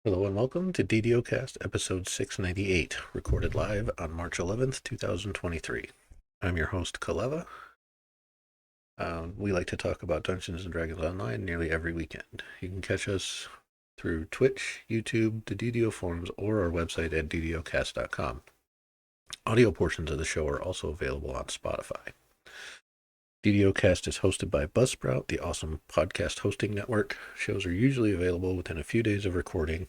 Hello and welcome to DDOCast episode 698, recorded live on March 11th, 2023. I'm your host, Kaleva. We like to talk about Dungeons & Dragons Online nearly every weekend. You can catch us through Twitch, YouTube, the DDO forums, or our website at DDOcast.com. Audio portions of the show are also available on Spotify. DDOcast is hosted by Buzzsprout, the awesome podcast hosting network. Shows are usually available within a few days of recording,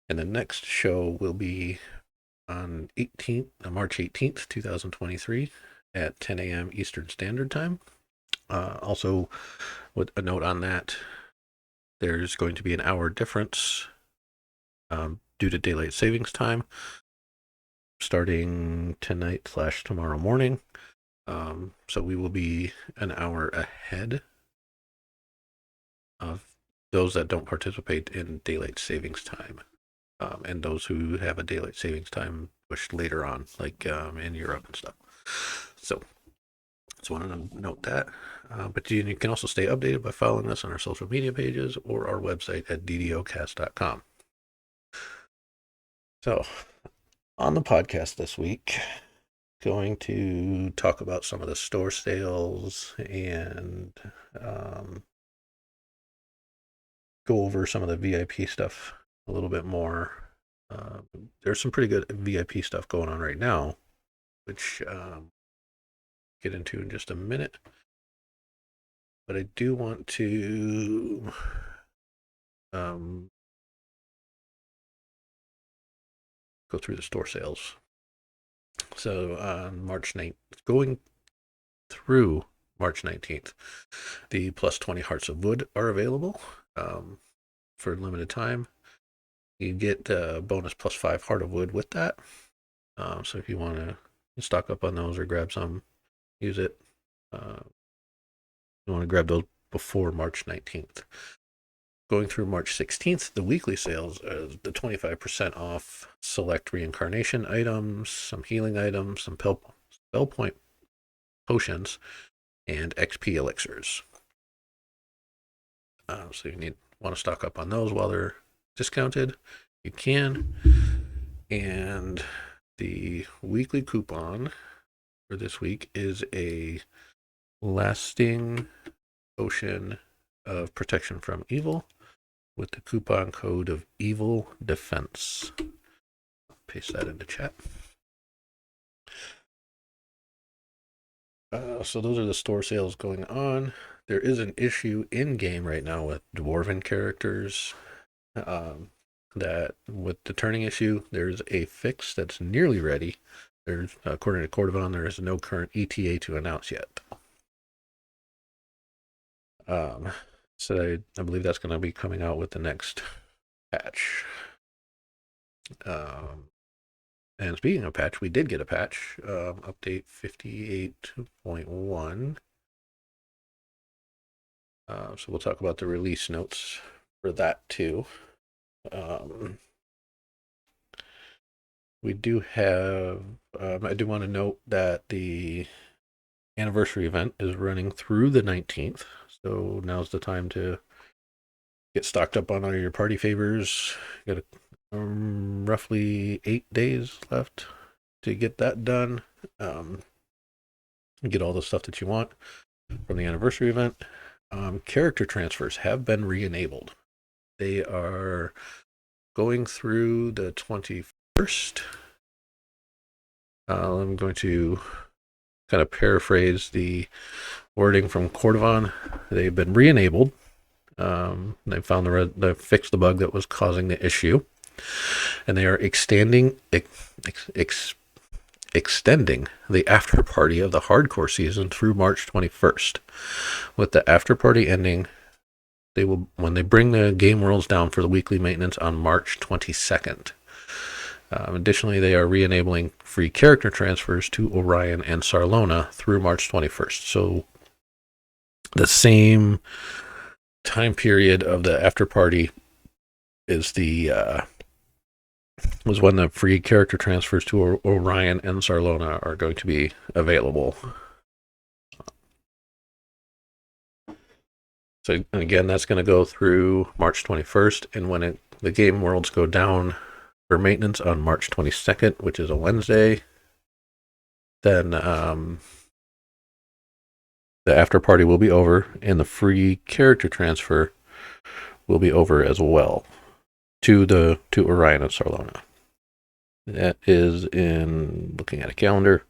and the next show will be on March 18th, 2023 at 10 a.m. Eastern Standard Time. Also, with a note on that, there's going to be an hour difference due to daylight savings time starting tonight/tomorrow morning. So we will be an hour ahead of those that don't participate in daylight savings time, and those who have a daylight savings time pushed later on, like in Europe and stuff. So just wanted to note that. But you can also stay updated by following us on our social media pages or our website at DDOcast.com. So, on the podcast this week, going to talk about some of the store sales and go over some of the VIP stuff a little bit more. There's some pretty good VIP stuff going on right now, which get into in just a minute. But I do want to go through the store sales. So on March 9th, going through March 19th, the plus 20 Hearts of Wood are available for a limited time. You get bonus plus 5 Heart of Wood with that. So if you want to stock up on those or grab some, use it. You want to grab those before March 19th. Going through March 16th, the weekly sales are the 25% off select reincarnation items, some healing items, some spell point potions, and XP elixirs. So you want to stock up on those while they're discounted. You can. And the weekly coupon for this week is a lasting potion of protection from evil with the coupon code of Evil Defense. Paste that into chat. So those are the store sales going on. There is an issue in game right now with dwarven characters. That with the turning issue, there's a fix that's nearly ready. There's, according to Cordovan, there is no current ETA to announce yet. So I believe that's going to be coming out with the next patch. And speaking of patch, we did get a patch, update 58.1. So we'll talk about the release notes for that too. We do have, I do want to note that the anniversary event is running through the 19th. So now's the time to get stocked up on all your party favors. You got roughly 8 days left to get that done. Get all the stuff that you want from the anniversary event. Character transfers have been re-enabled. They are going through the 21st. I'm going to kind of paraphrase the wording from Cordovan. They've been re-enabled. They found they fixed the bug that was causing the issue, and they are extending the after party of the hardcore season through March 21st. With the after party ending, when they bring the game worlds down for the weekly maintenance on March 22nd. Additionally, they are re-enabling free character transfers to Orion and Sarlona through March 21st. So the same time period of the after party is was when the free character transfers to Orion and Sarlona are going to be available. So again, that's going to go through March 21st, and when it the game worlds go down for maintenance on March 22nd, which is a Wednesday. Then the after party will be over, and the free character transfer will be over as well to Orion and Sarlona. That is in, looking at a calendar,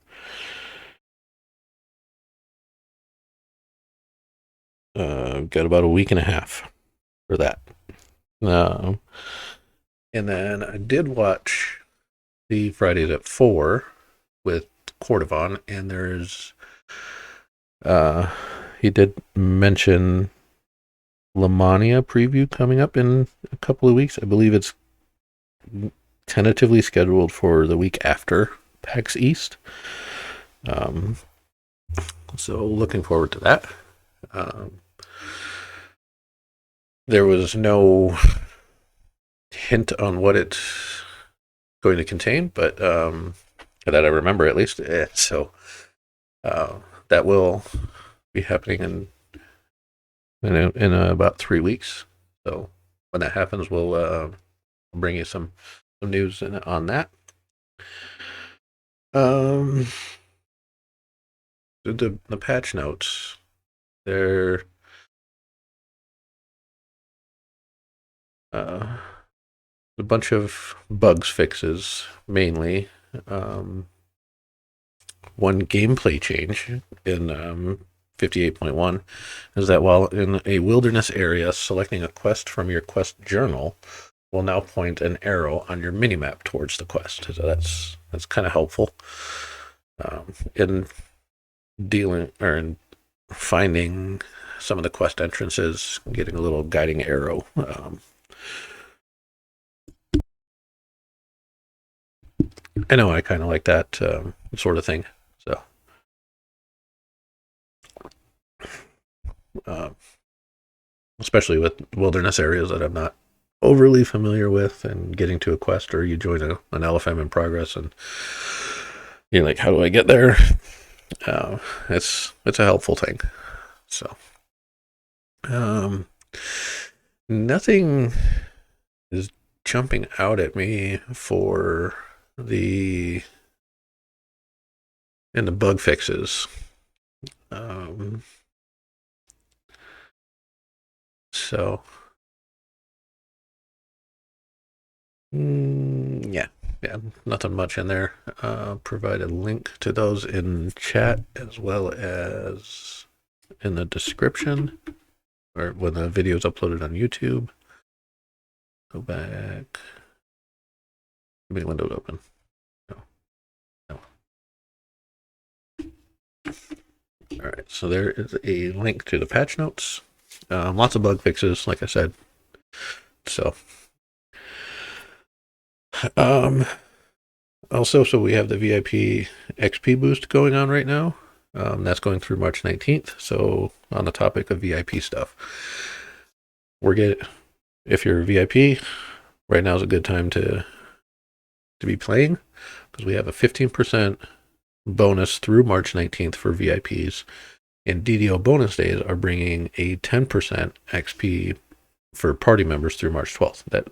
got about a week and a half for that. And then I did watch the Fridays at 4 with Cordovon, and there's he did mention Lamania preview coming up in a couple of weeks. I believe it's tentatively scheduled for the week after PAX East. So looking forward to that. There was no hint on what it's going to contain, but that I remember at least. So that will be happening in about 3 weeks. So when that happens, we'll bring you some news on that. The patch notes, they're a bunch of bugs fixes mainly. One gameplay change in 58.1 is that while in a wilderness area, selecting a quest from your quest journal will now point an arrow on your minimap towards the quest. So that's kind of helpful in dealing or in finding some of the quest entrances, getting a little guiding arrow. I know I kind of like that sort of thing. So, especially with wilderness areas that I'm not overly familiar with, and getting to a quest, or you join an LFM in progress, and you're like, how do I get there? It's a helpful thing. So, nothing is jumping out at me for the bug fixes. So yeah, nothing much in there. Provide a link to those in chat as well as in the description, or when the video is uploaded on YouTube. Go back. Give me windows open. No. All right, so there is a link to the patch notes. Lots of bug fixes, like I said. So, also, so we have the VIP XP boost going on right now. That's going through March 19th. So, on the topic of VIP stuff, if you're a VIP, right now is a good time to be playing, because we have a 15% bonus through March 19th for VIPs, and DDO bonus days are bringing a 10% XP for party members through March 12th. That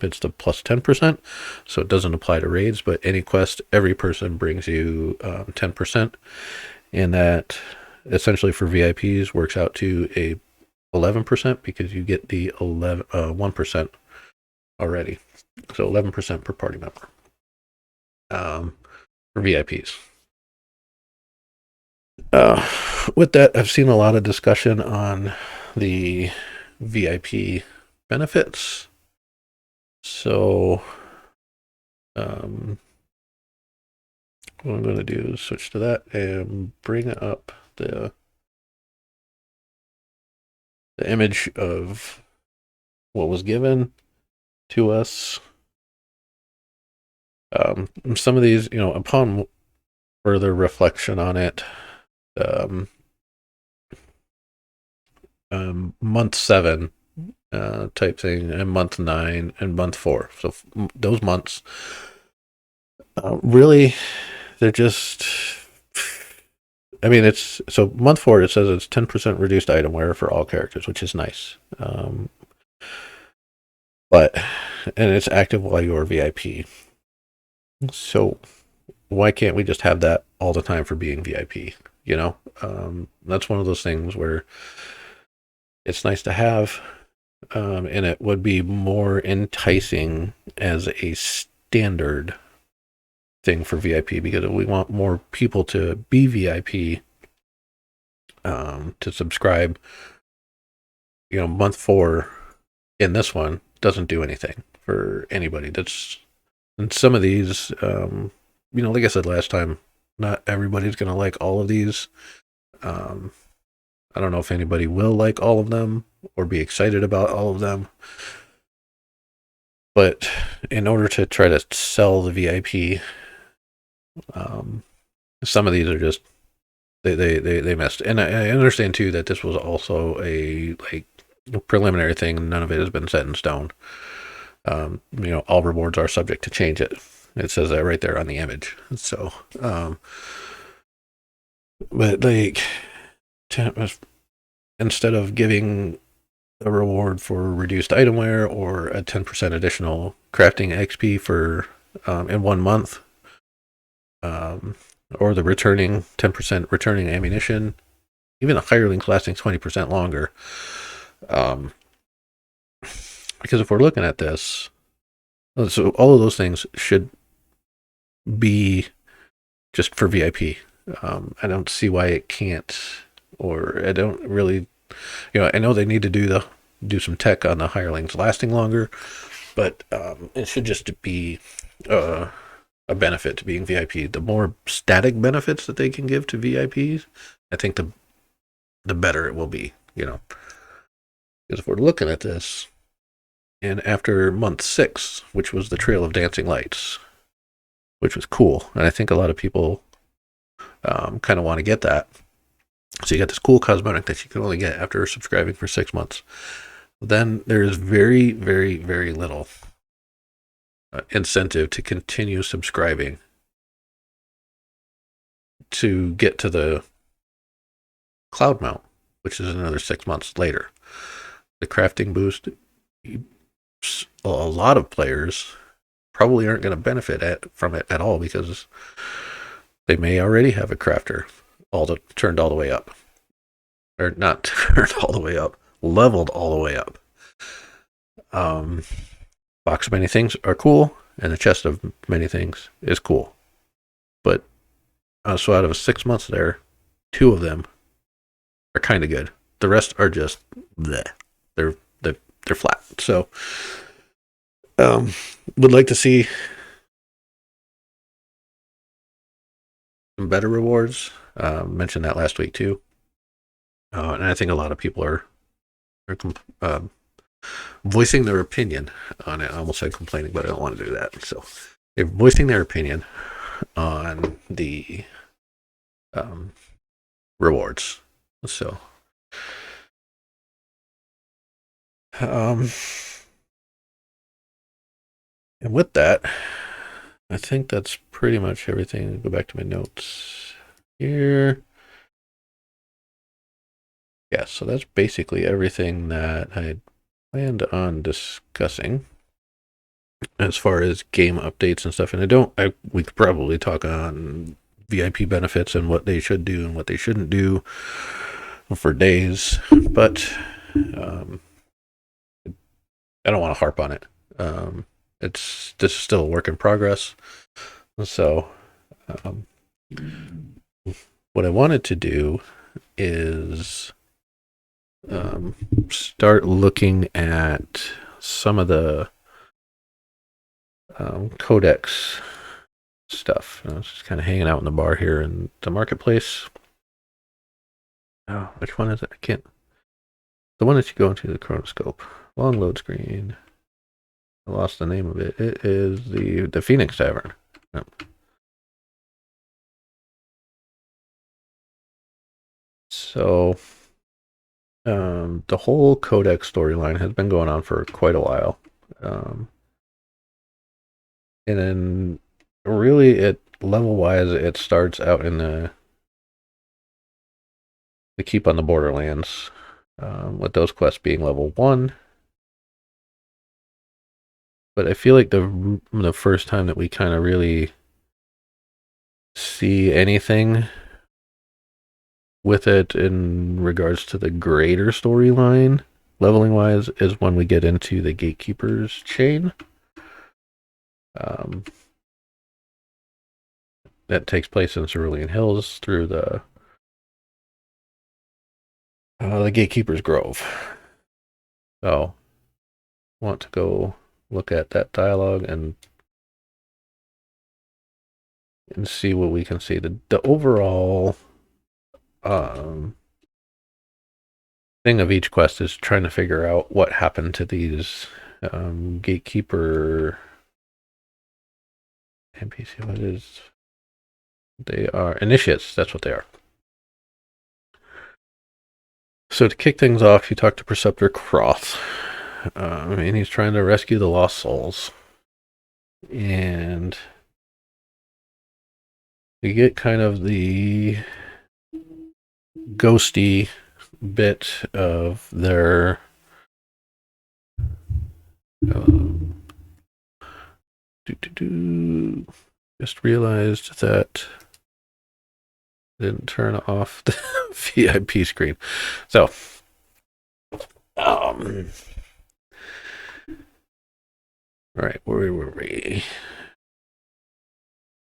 it's the plus 10%, so it doesn't apply to raids, but any quest, every person brings you 10%, and that essentially for VIPs works out to a 11%, because you get the 1% already, so 11% per party member for VIPs. With that, I've seen a lot of discussion on the VIP benefits. So, what I'm going to do is switch to that and bring up the image of what was given to us. Some of these, upon further reflection on it, month 7 type thing, and month 9 and month 4. So those months, really, they're just, it's, so month 4, it says it's 10% reduced item wear for all characters, which is nice. But and it's active while you're VIP. So why can't we just have that all the time for being VIP? You know, that's one of those things where it's nice to have, and it would be more enticing as a standard thing for VIP because we want more people to be VIP, to subscribe. You know, month 4 in this one doesn't do anything for anybody. That's and some of these, you know, like I said last time, not everybody's gonna like all of these. Um, I don't know if anybody will like all of them or be excited about all of them. But in order to try to sell the VIP, some of these are just they missed. And I understand too that this was also a like preliminary thing. None of it has been set in stone. You know, all rewards are subject to change. It says that right there on the image. So, but like, instead of giving a reward for reduced itemware or a 10% additional crafting XP for in 1 month, or the returning 10% returning ammunition, even a hireling's lasting 20% longer. Because if we're looking at this, so all of those things should be just for VIP. I don't see why it can't, or I don't really, you know, I know they need to do some tech on the hirelings lasting longer, but it should just be a benefit to being VIP. The more static benefits that they can give to VIPs, I think the better it will be, you know. Because if we're looking at this, and after month 6, which was the Trail of Dancing Lights, which was cool, and I think a lot of people kind of want to get that. So you got this cool cosmetic that you can only get after subscribing for 6 months. Then there is very, very, very little incentive to continue subscribing to get to the cloud mount, which is another 6 months later. The crafting boost, a lot of players probably aren't going to benefit from it at all because they may already have a crafter turned all the way up, or not turned all the way up, leveled all the way up. Box of many things are cool, and the chest of many things is cool. But so out of 6 months there, 2 of them are kind of good. The rest are just bleh. They're flat. So would like to see some better rewards. Mentioned that last week too. And I think a lot of people are voicing their opinion on it. I almost said complaining, but I don't want to do that. So they're voicing their opinion on the rewards. So, and with that, I think that's pretty much everything. Go back to my notes here. Yeah, so that's basically everything that I had planned on discussing as far as game updates and stuff. And we could probably talk on VIP benefits and what they should do and what they shouldn't do for days, but I don't want to harp on it. This is still a work in progress. So what I wanted to do is start looking at some of the codex stuff. I was just kind of hanging out in the bar here in the marketplace. Oh, which one is it? I can't. The one that you go into the chronoscope. Long load screen. I lost the name of it. It is the Phoenix Tavern. Yep. So, the whole codex storyline has been going on for quite a while. And then really level wise, it starts out in the Keep on the Borderlands, with those quests being level 1. But I feel like the first time that we kind of really see anything with it in regards to the greater storyline, leveling wise, is when we get into the Gatekeepers chain. That takes place in Cerulean Hills through the Gatekeepers Grove. So, want to go look at that dialogue and see what we can see. The overall thing of each quest is trying to figure out what happened to these gatekeeper NPC. What is? They are initiates. That's what they are. So to kick things off, you talk to Preceptor Croth. And he's trying to rescue the lost souls. And you get kind of the ghosty bit of their just realized that didn't turn off the VIP screen. So all right, where were we?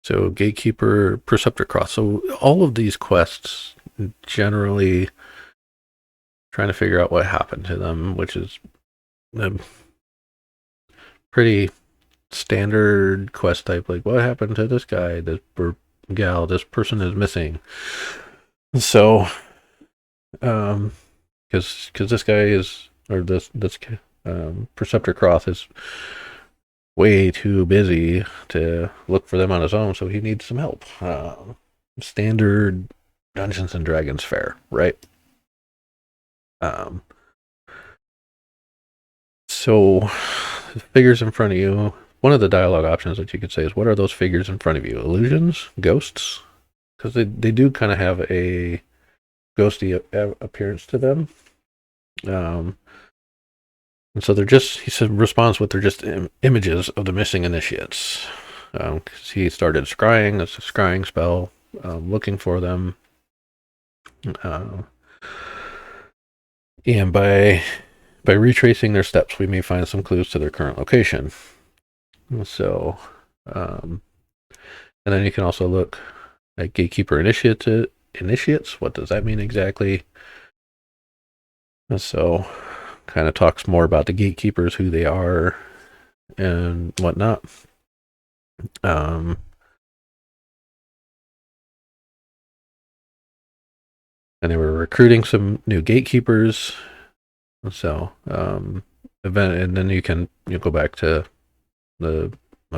So Gatekeeper, Preceptor Cross. So all of these quests generally trying to figure out what happened to them, which is a pretty standard quest type. Like, what happened to this guy, this gal, this person is missing. So, because this guy is, or this Preceptor Croth is way too busy to look for them on his own, so he needs some help. Standard Dungeons and Dragons fare, right? So figures in front of you. One of the dialogue options that you could say is, what are those figures in front of you? Illusions? Ghosts? Because they do kind of have a ghosty appearance to them. And so they're just, he said, responds with, they're just images of the missing initiates. Because he started scrying, it's a scrying spell, looking for them. And by retracing their steps, we may find some clues to their current location. So, and then you can also look at Gatekeeper initiates. What does that mean exactly? And so, kind of talks more about the gatekeepers, who they are, and whatnot. And they were recruiting some new gatekeepers. So, event, and then you go back to are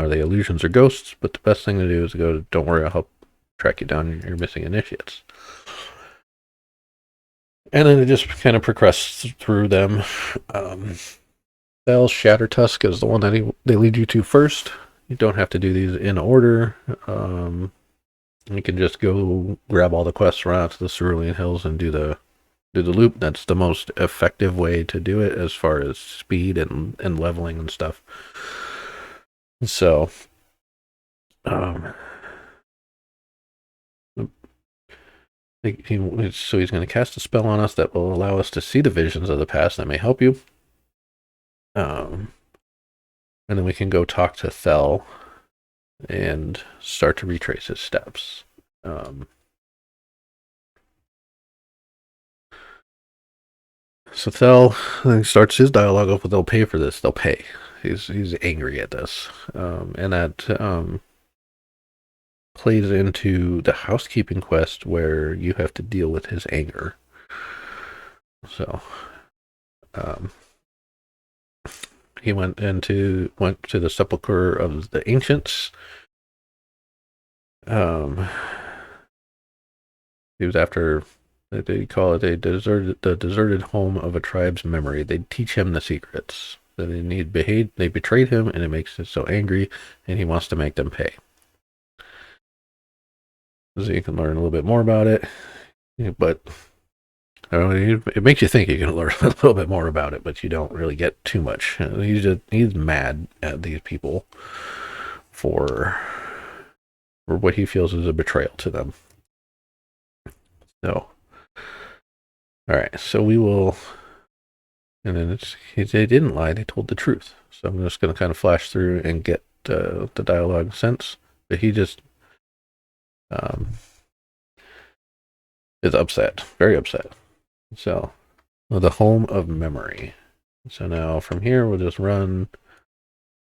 they illusions or ghosts? But the best thing to do is go, don't worry, I'll help track you down your missing initiates. And then it just kind of progresses through them. Shattertusk is the one that they lead you to first. You don't have to do these in order. You can just go grab all the quests around to the Cerulean Hills and do the loop. That's the most effective way to do it as far as speed and leveling and stuff. So, he's going to cast a spell on us that will allow us to see the visions of the past that may help you. And then we can go talk to Thel and start to retrace his steps. So Thel starts his dialogue off with, they'll pay for this. They'll pay. He's angry at this. And that plays into the housekeeping quest where you have to deal with his anger. So he went to the sepulcher of the ancients. He was after, they call it the deserted home of a tribe's memory. They teach him the secrets that they betrayed him, and it makes him so angry, and he wants to make them pay. So you can learn a little bit more about it, but it makes you think you can learn a little bit more about it, but you don't really get too much. He's mad at these people for what he feels is a betrayal to them. So, all right, so we will, and then they didn't lie; they told the truth. So I'm just going to kind of flash through and get the dialogue sense, but he just is upset, very upset. So, the home of memory. So now from here, we'll just run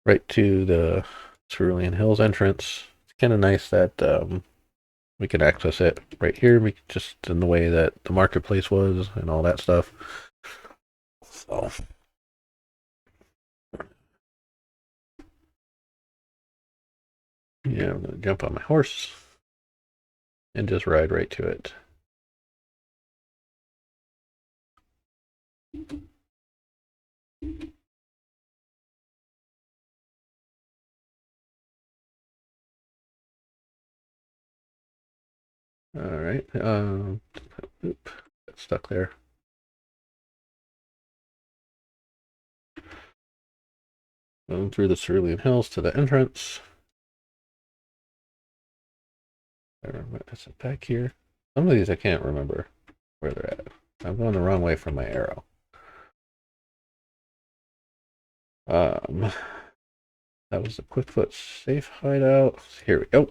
right to the Cerulean Hills entrance. It's kind of nice that we can access it right here, just in the way that the marketplace was and all that stuff. So, yeah, I'm going to jump on my horse and just ride right to it. All right. Oop, got stuck there. Going through the Cerulean Hills to the entrance. Is it back here? Some of these I can't remember where they're at. I'm going the wrong way from my arrow. That was the Quickfoot safe hideout. Here we go.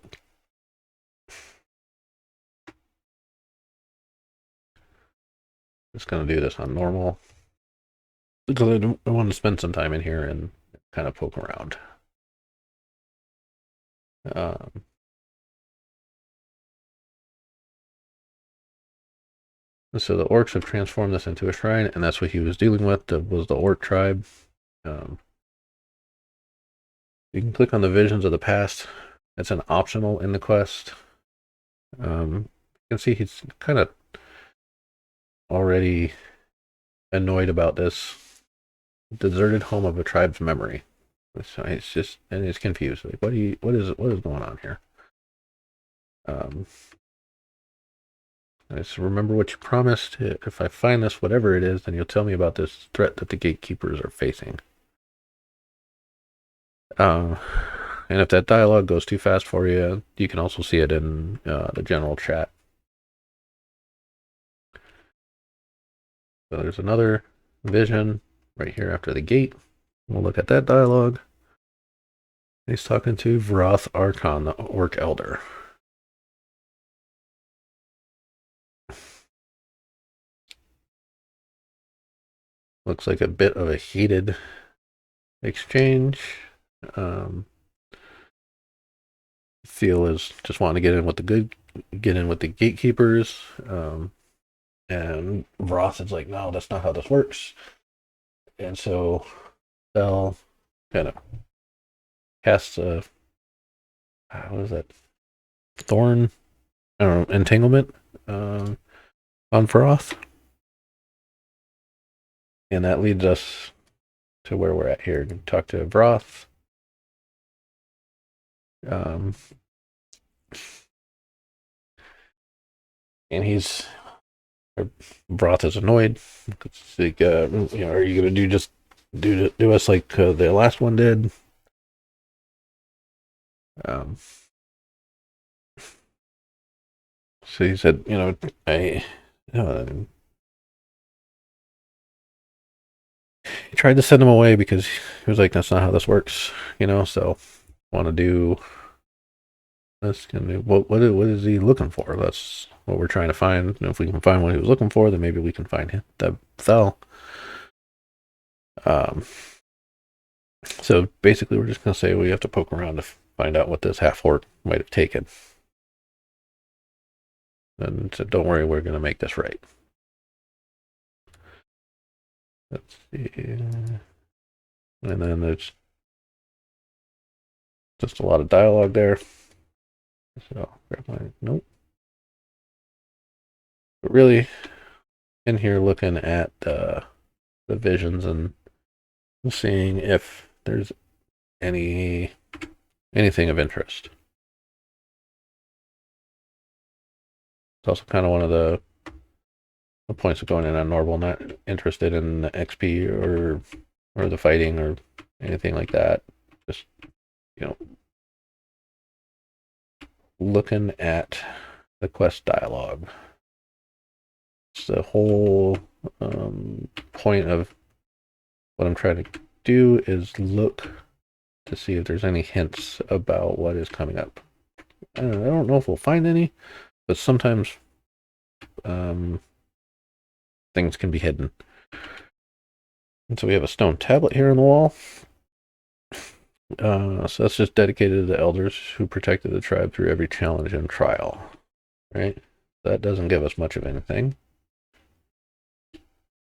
Just gonna do this on normal because I want to spend some time in here and kind of poke around. So the orcs have transformed this into a shrine, and that's what he was dealing with. Was the orc tribe. You can click on the visions of the past. It's an optional in the quest. You can see he's kind of already annoyed about this deserted home of a tribe's memory. So he's just, and he's confused. Like, what is going on here? I just remember what you promised. If I find this, whatever it is, then you'll tell me about this threat that the gatekeepers are facing. And if that dialogue goes too fast for you, you can also see it in the general chat. So there's another vision right here after the gate. We'll look at that dialogue. He's talking to Vroth Archon, the Orc Elder. Looks like a bit of a heated exchange. Feel is just wanting to get in with the gatekeepers. And Vroth is like, no, that's not how this works. And so Bell kind of casts a what is that? Thorn, I don't know, entanglement on Vroth. And that leads us to where we're at here. Talk to Vroth. And Vroth is annoyed. It's like, are you gonna do us like the last one did? So he said, he tried to send him away because he was like, that's not how this works, so want to do this. What is he looking for? That's what we're trying to find. And if we can find what he was looking for, then maybe we can find him, the Thel. So basically, we're just going to say we have to poke around to find out what this half-orc might have taken. And so don't worry, we're going to make this right. Let's see. And then there's just a lot of dialogue there. So grab my note. But really, in here looking at the visions and seeing if there's anything of interest. It's also kind of one of the the points of going in on normal, not interested in the XP or the fighting or anything like that. Just, you know, looking at the quest dialogue. It's the whole point of what I'm trying to do is look to see if there's any hints about what is coming up. I don't know if we'll find any, but sometimes things can be hidden. And so we have a stone tablet here on the wall. So that's just dedicated to the elders who protected the tribe through every challenge and trial, right? That doesn't give us much of anything.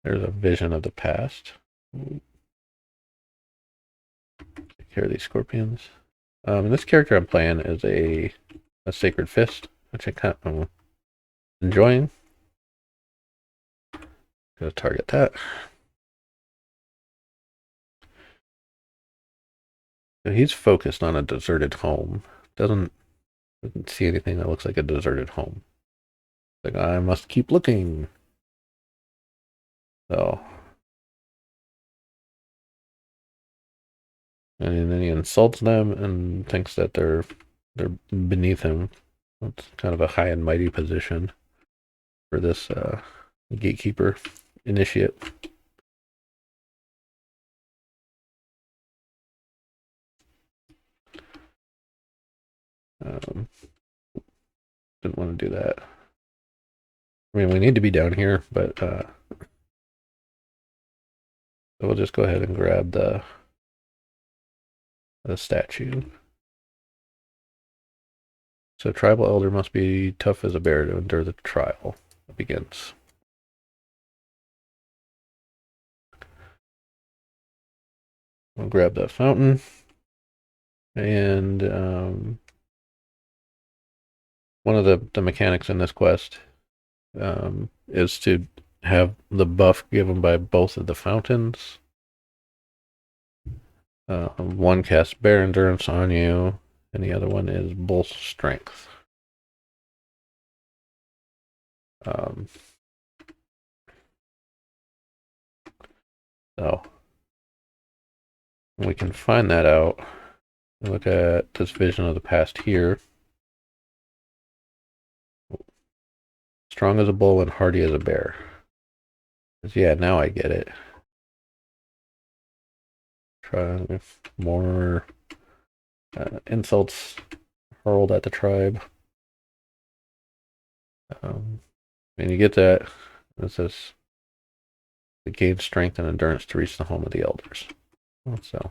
There's a vision of the past. Take care of these scorpions. This character I'm playing is a sacred fist, which I'm enjoying. Gonna target that. So he's focused on a deserted home. Doesn't see anything that looks like a deserted home. Like, I must keep looking. So, and then he insults them and thinks that they're beneath him. It's kind of a high and mighty position for this gatekeeper initiate. Didn't want to do that. I mean, we need to be down here, but so we'll just go ahead and grab the statue. So tribal elder must be tough as a bear to endure the trial. It begins. We'll grab that fountain. And one of the mechanics in this quest is to have the buff given by both of the fountains. One casts bear endurance on you, and the other one is bull strength. So we can find that out. Look at this vision of the past here. Strong as a bull and hardy as a bear. Yeah, now I get it. Try more insults hurled at the tribe. And you get that. It says to gain strength and endurance to reach the home of the elders. So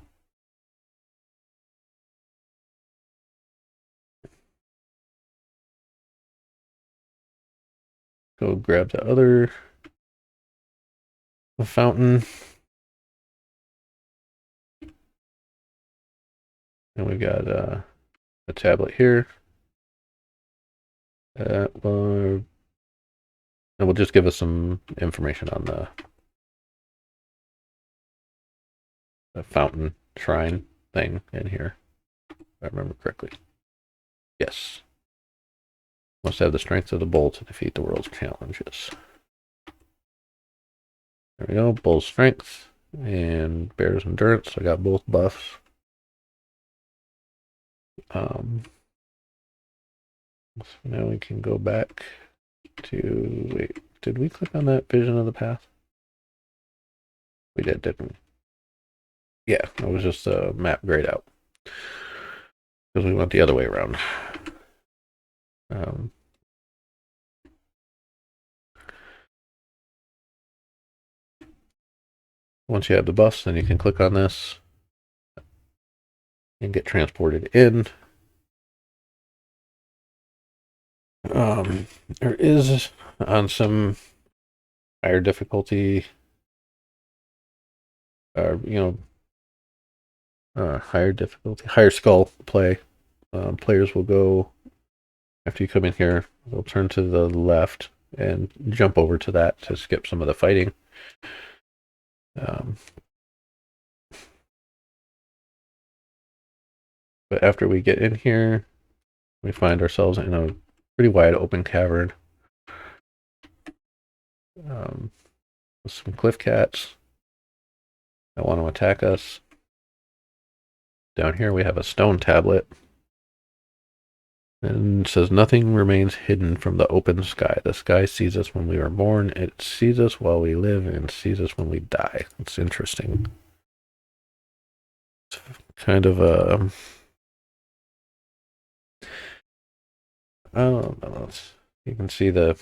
go grab the other fountain. And we've got a tablet here. It will just give us some information on the fountain shrine thing in here, if I remember correctly. Yes. Must have the strength of the bull to defeat the world's challenges. There we go. Bull's strength and bear's endurance. I got both buffs. So now we can go back to, wait, did we click on that vision of the path? We did, didn't we? Yeah, it was just a map grayed out. Because we went the other way around. Once you have the buffs, then you can click on this and get transported in. There is on some higher difficulty, higher difficulty, higher skull play. Players will go, after you come in here, they'll turn to the left and jump over to that to skip some of the fighting. But after we get in here, we find ourselves in a pretty wide open cavern. with some cliff cats that want to attack us. Down here we have a stone tablet. And it says, nothing remains hidden from the open sky. The sky sees us when we are born. It sees us while we live and sees us when we die. It's interesting. It's kind of a... I don't know. You can see the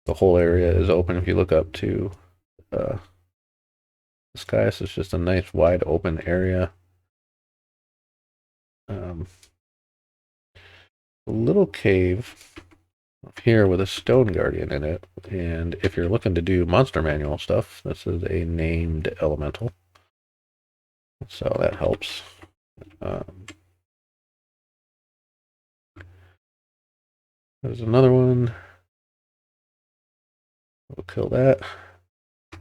whole area is open if you look up to the sky. So it's just a nice wide open area. A little cave here with a stone guardian in it. And if you're looking to do monster manual stuff, this is a named elemental. So that helps. There's another one. We'll kill that.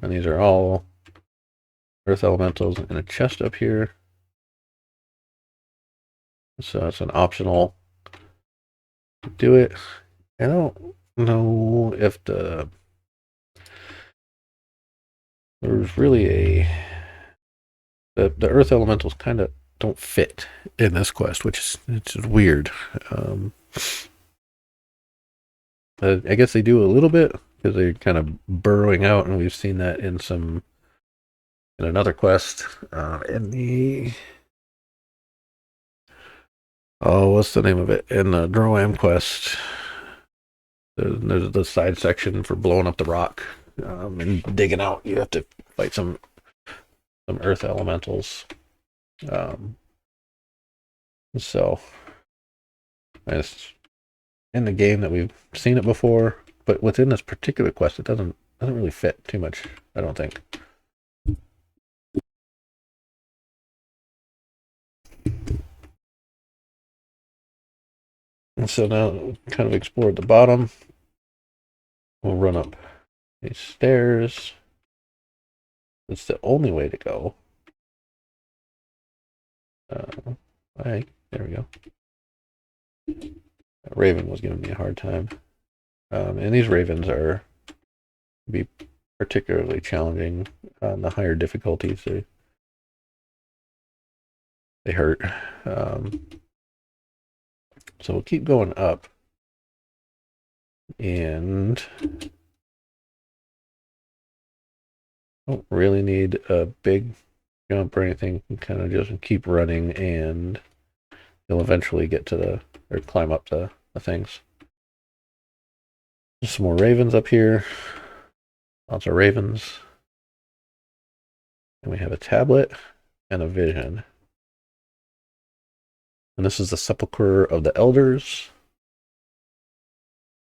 And these are all earth elementals in a chest up here. So it's an optional do it. I don't know if there's really the earth elementals kind of don't fit in this quest, which is weird. I guess they do a little bit because they're kind of burrowing out, and we've seen that in another quest in the what's the name of it? In the Droam quest, there's the side section for blowing up the rock and digging out. You have to fight some earth elementals. So it's in the game that we've seen it before, but within this particular quest, it doesn't really fit too much, I don't think. And so now we kind of explored the bottom. We'll run up these stairs. It's the only way to go. There we go. Raven was giving me a hard time. And these ravens are be particularly challenging on the higher difficulties. They hurt. So we'll keep going up. And don't really need a big jump or anything. You can kind of just keep running and you'll eventually get to or climb up the things. There's some more ravens up here. Lots of ravens. And we have a tablet and a vision. And this is the sepulchre of the elders.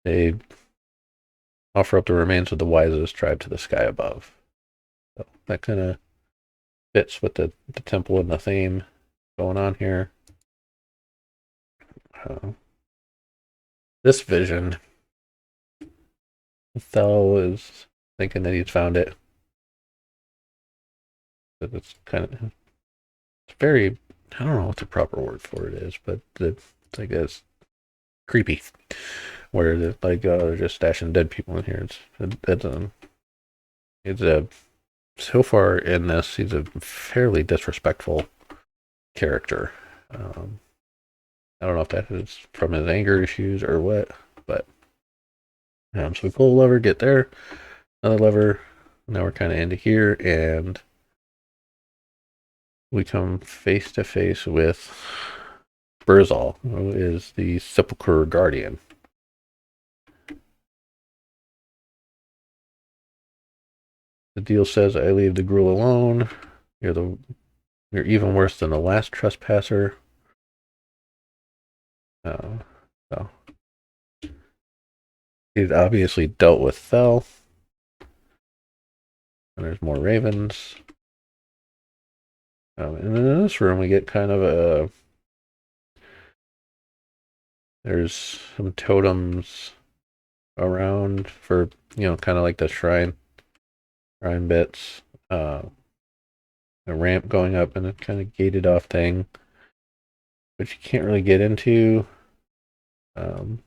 They offer up the remains of the wisest tribe to the sky above. So that kind of fits with the temple and the theme going on here. This vision, Thel is thinking that he's found it. But it's kind of, it's very, I don't know what the proper word for it is, but it's like it's creepy. Where they're just stashing dead people in here. So far in this, he's a fairly disrespectful character. I don't know if that is from his anger issues or what, but so we pull a lever, get there, another lever. Now we're kind of into here, and we come face to face with Burzal, who is the Sepulchre Guardian. The deal says, I leave the Gruul alone. You're even worse than the last trespasser. So he's obviously dealt with Thel. And there's more ravens. And then in this room we get kind of there's some totems around for, kind of like the shrine bits. A ramp going up and a kind of gated off thing, which you can't really get into. But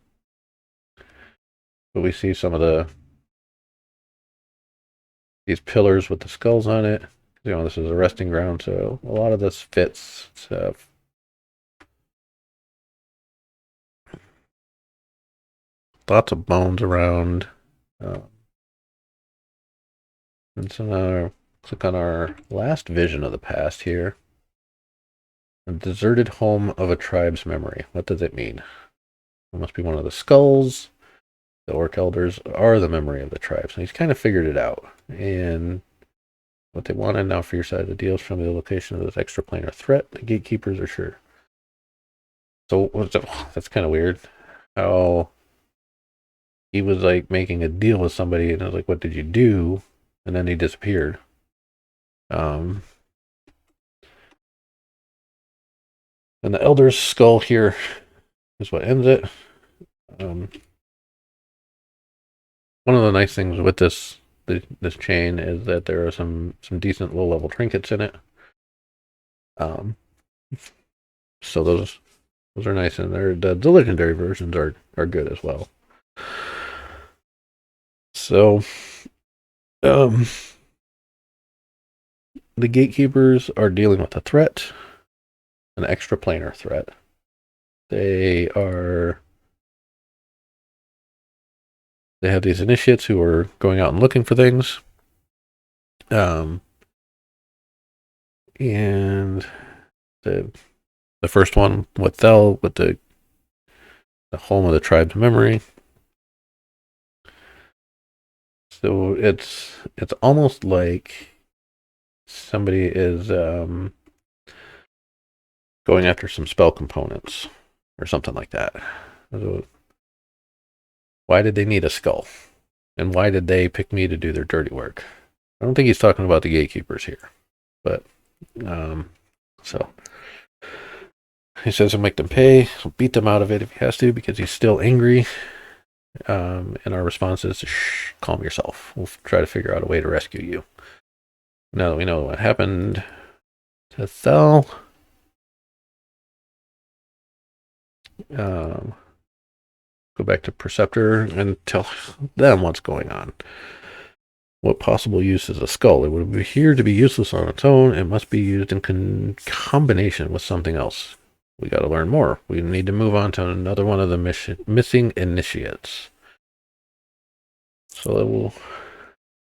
we see some of the these pillars with the skulls on it. This is a resting ground, so a lot of this fits. Lots of bones around. And so now click on our last vision of the past here. A deserted home of a tribe's memory. What does it mean? It must be one of the skulls. The orc elders are the memory of the tribe. So he's kind of figured it out. And what they wanted now for your side of the deal is from the location of this extraplanar threat. The gatekeepers are sure. So that's kind of weird. How he was like making a deal with somebody, and I was like, "What did you do?" And then he disappeared. And the elder's skull here is what ends it. One of the nice things with this chain is that there are some decent low level trinkets in it. So those are nice, and the legendary versions are good as well. So, the gatekeepers are dealing with a threat, an extraplanar threat. They have these initiates who are going out and looking for things. And the first one with Thel, with the home of the tribe's memory. So it's almost like somebody is going after some spell components or something like that. So why did they need a skull? And why did they pick me to do their dirty work? I don't think he's talking about the gatekeepers here. But, so he says he'll make them pay. He'll beat them out of it if he has to, because he's still angry. And our response is, shh, calm yourself. We'll try to figure out a way to rescue you. Now that we know what happened to Thel, go back to Preceptor and tell them what's going on. What possible use is a skull? It would appear to be useless on its own. It must be used in combination with something else. We got to learn more. We need to move on to another one of the missing initiates. So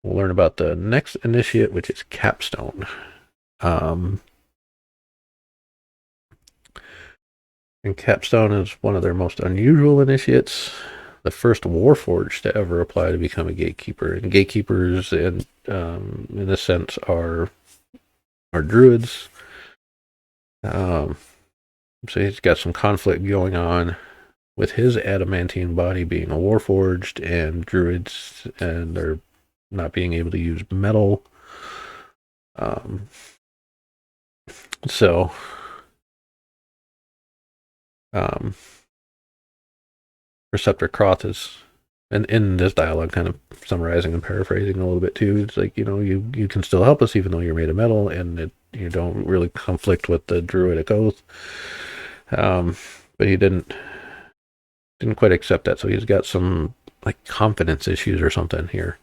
we'll learn about the next initiate, which is Capstone. And Capstone is one of their most unusual initiates. The first Warforged to ever apply to become a gatekeeper. And gatekeepers, in a sense, are druids. So he's got some conflict going on with his adamantine body being a warforged, and druids and they're not being able to use metal. Preceptor Croth is, and in this dialogue, kind of summarizing and paraphrasing a little bit too. It's like, you can still help us even though you're made of metal, and you don't really conflict with the druidic oath. But he didn't quite accept that, so he's got some like confidence issues or something here.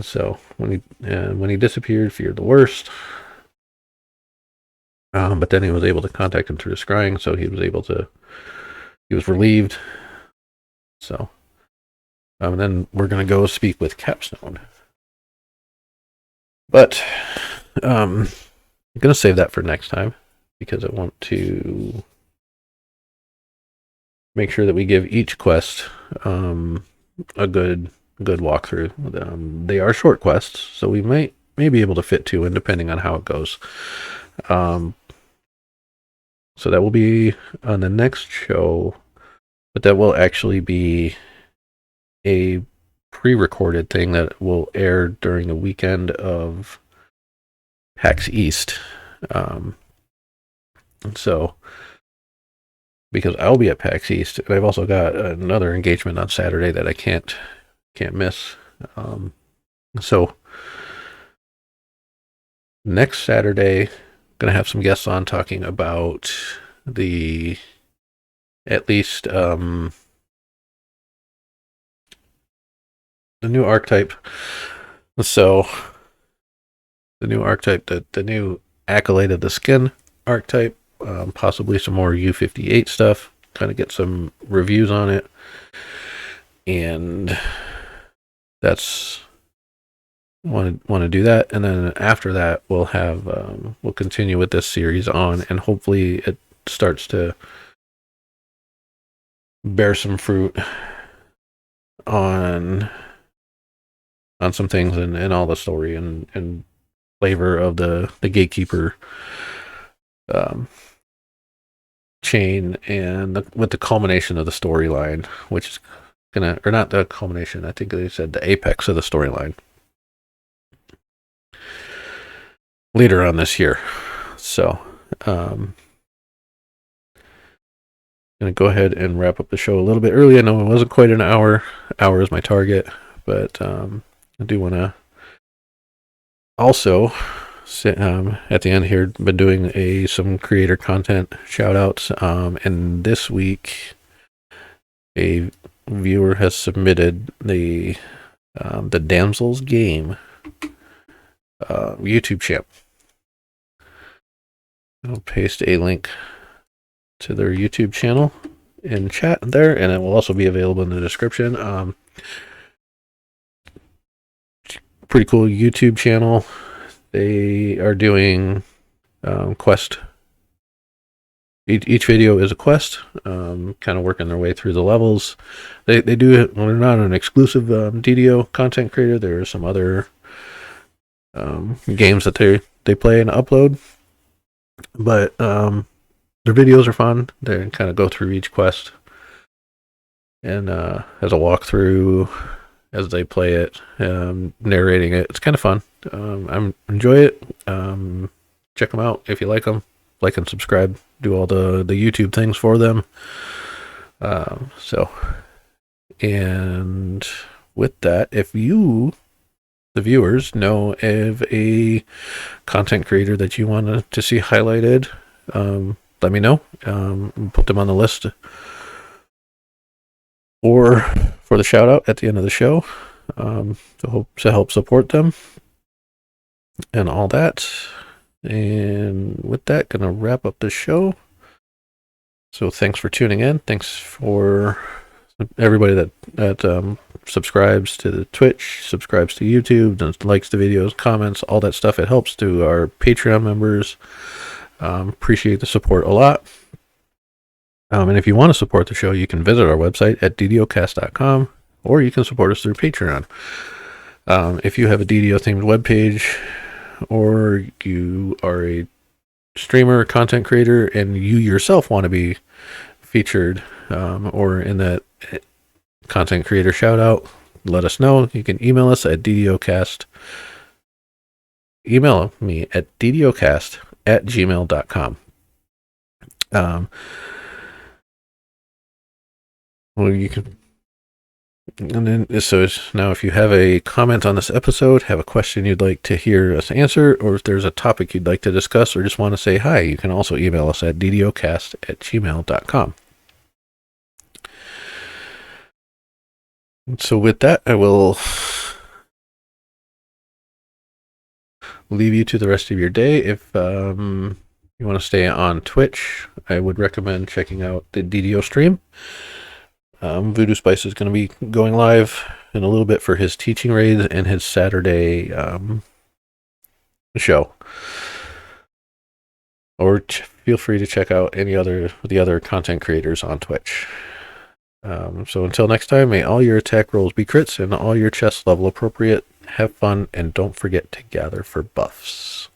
So when he disappeared, feared the worst. But then he was able to contact him through the scrying, so he was relieved. So, and then we're going to go speak with Capstone. But I'm going to save that for next time, because I want to make sure that we give each quest a good walkthrough. They are short quests, so we may be able to fit two in depending on how it goes. So that will be on the next show, but that will actually be a pre-recorded thing that will air during the weekend of PAX East. So, because I'll be at PAX East, and I've also got another engagement on Saturday that I can't miss. So next Saturday, going to have some guests on talking about at least the new archetype. So new archetype, the new Accolade of the Skin archetype, possibly some more U58 stuff, kind of get some reviews on it. And that's want to do that. And then after that, we'll have we'll continue with this series on, and hopefully it starts to bear some fruit on some things and all the story and flavor of the gatekeeper chain, and with the culmination of the storyline, which is gonna, or not the culmination, I think they said the apex of the storyline later on this year. So gonna go ahead and wrap up the show a little bit early. I know it wasn't quite an hour. Hour is my target, but I do want to also at the end here, been doing some creator content shout outs, and this week a viewer has submitted the Damsels Game YouTube channel. I'll paste a link to their YouTube channel in chat there, and it will also be available in the description. Pretty cool YouTube channel. They are doing quest. Each video is a quest, kind of working their way through the levels. They do, well, they're not an exclusive DDO content creator. There are some other games that they play and upload, but their videos are fun. They kind of go through each quest and as a walkthrough as they play it, narrating it. It's kind of fun. I enjoy it. Check them out if you like them. Like and subscribe. Do all the YouTube things for them. And with that, if you, the viewers, know of a content creator that you want to see highlighted, let me know. Put them on the list or for the shout out at the end of the show, to help support them and all that. And with that, gonna wrap up the show. So thanks for tuning in. Thanks for everybody that subscribes to the Twitch, subscribes to YouTube, and likes the videos, comments, all that stuff. It helps to our Patreon members. Appreciate the support a lot. And if you want to support the show, you can visit our website at DDOcast.com, or you can support us through Patreon. If you have a DDO themed webpage, or you are a streamer, content creator, and you yourself want to be featured or in that content creator shout out, let us know. You can email us at DDOcast. Email me at DDOcast@gmail.com. Well, you can. And then, so now if you have a comment on this episode, have a question you'd like to hear us answer, or if there's a topic you'd like to discuss, or just want to say hi, you can also email us at ddocast@gmail.com. So with that, I will leave you to the rest of your day. If you want to stay on Twitch, I would recommend checking out the DDO stream. Voodoo Spice is going to be going live in a little bit for his teaching raids and his Saturday show. Or feel free to check out the other content creators on Twitch. So until next time, may all your attack rolls be crits and all your chests level appropriate. Have fun, and don't forget to gather for buffs.